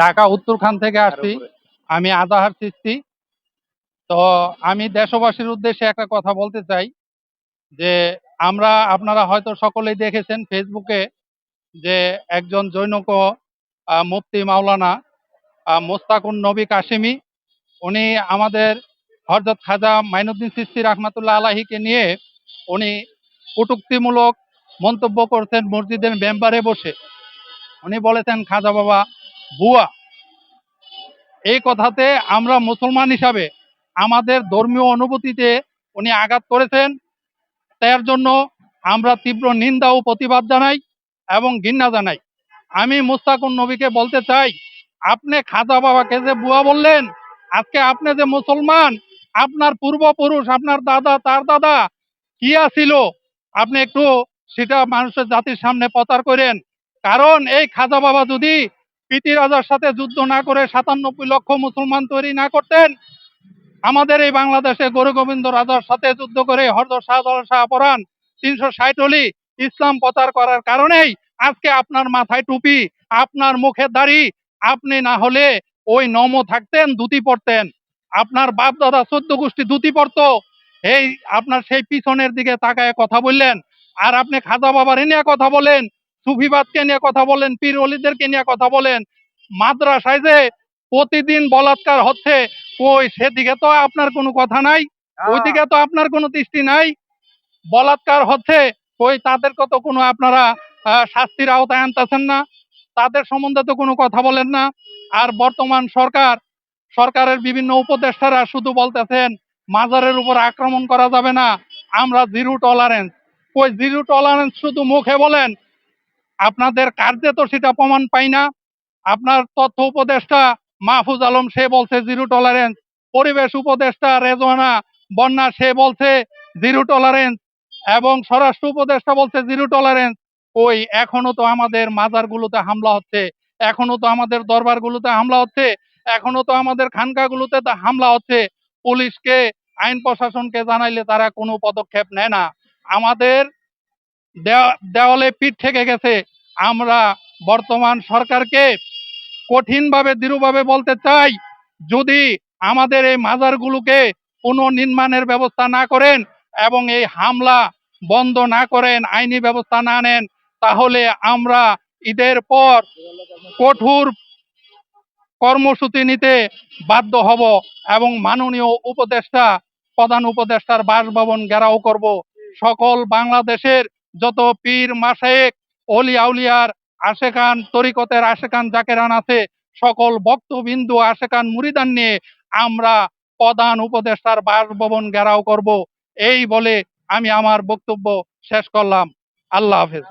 ঢাকা উত্তরখান থেকে আসছি। আমি আজাহার চিস্তি। তো আমি দেশবাসীর উদ্দেশ্যে একটা কথা বলতে চাই যে আপনারা হয়তো সকলেই দেখেছেন ফেসবুকে যে একজন জৈনক মুফতি মাওলানা মোস্তাকুন নবী কাশিমি, উনি আমাদের হযরত খাজা মাইনুদ্দিন চিশতি রাহমাতুল্লাহ আলাইহিকে নিয়ে উনি কটূক্তিমূলক মন্তব্য করছেন মসজিদের মেম্বারে বসে। উনি বলেছেন খাজা বাবা ভুয়া। এই কথাতে আমরা মুসলমান হিসাবে আমাদের ধর্মীয় অনুভূতিতে উনি আঘাত করেছেন। তার জন্য আমরা তীব্র নিন্দা ও প্রতিবাদ জানাই এবং ঘৃণা জানাই। আমি মুস্তাকুন নবীকে বলতে চাই, আপনি খাজা বাবাকে যে বুয়া বললেন, আজকে আপনি যে মুসলমান, আপনার পূর্বপুরুষ, আপনার দাদা, তার দাদা কিয়া ছিল, আপনি একটু সেটা মানুষের জাতির সামনে প্রচার করেন। কারণ এই খাজা বাবা যদি পৃথিরাজার সাথে যুদ্ধ না করে ৯৭ লক্ষ মুসলমান তৈরি না করতেন, আমাদের এই বাংলাদেশে গরু গোবিন্দ রাজার সাথে যুদ্ধ করে হযরত শাহজালাল শাহ পরাণ ৩৬০ অলি ইসলাম প্রচার করার কারণেই আজকে আপনার মাথায় টুপি, আপনার মুখে দাড়ি। আপনি না হলে ওই নম থাকতেন, ধুতি পরতেন। আপনার বাপ দাদা ১৪ গোষ্ঠী ধুতি পরতো। এই আপনার সেই পিছনের দিকে তাকায় কথা বললেন। আর আপনি খাজা বাবার নিয়ে কথা বলেন, সুফিবাদকে নিয়ে কথা বলেন, পীর অলিদেরকে নিয়ে কথা বলেন। মাদ্রাসায় যে প্রতিদিন বলাৎকার হচ্ছে, কই সেদিকে তো আপনার কোনো কথা নাই, ওইদিকে তো আপনার কোনো দৃষ্টি নাই। বলাৎকার হচ্ছে, কই তাদেরকে তো কোনো আপনারা শাস্তির আওতায় আনতেছেন না, তাদের সম্বন্ধে তো কোনো কথা বলেন না। আর বর্তমান সরকারের বিভিন্ন উপদেষ্টারা শুধু বলতেছেন মাজারের উপর আক্রমণ করা যাবে না, আমরা জিরো টলারেন্স। কই জিরো টলারেন্স শুধু মুখে বলেন, আপনাদের কার্যে তো সেটা প্রমাণ পাই না। আপনার তথ্য উপদেষ্টা মাহফুজ আলম সে বলছে জিরো টলারেন্স, পরিবেশ উপদেষ্টা রেজওয়ানা বন্যা সে বলছে জিরো টলারেন্স, এবং স্বরাষ্ট্র উপদেষ্টা বলছে জিরো টলারেন্স। ওই এখনো তো আমাদের মাজারগুলোতে হামলা হচ্ছে, এখনো তো আমাদের দরবারগুলোতে হামলা হচ্ছে, এখনো তো আমাদের খানকাগুলোতে হামলা হচ্ছে। পুলিশকে, আইন প্রশাসনকে জানাইলে তারা কোনো পদক্ষেপ নেয় না। আমাদের দেওয়ালে পিঠ থেকে গেছে। আমরা বর্তমান সরকারকে কঠিনভাবে দৃঢ়ভাবে বলতে চাই, যদি আমাদের এই মাজারগুলোকে পুনর্নির্মাণের ব্যবস্থা না করেন এবং এই হামলা বন্ধ না করেন, আইনি ব্যবস্থা না নেন, তাহলে আমরা ঈদের পর কঠোর কর্মসূচি নিতে বাধ্য হব এবং মাননীয় প্রধান উপদেষ্টার বাসভবন ঘেরাও করব। সকল বাংলাদেশের যত পীর মাশায়েখ, অলি আউলিয়ার আশেকান, তরিকতের আশেকান জাকেরান আছে, সকল ভক্তবিন্দু আশেকান মুরিদান নিয়ে আমরা প্রধান উপদেষ্টার বাসভবন ঘেরাও করব। এই বলে আমি আমার বক্তব্য শেষ করলাম। আল্লাহ হাফেজ।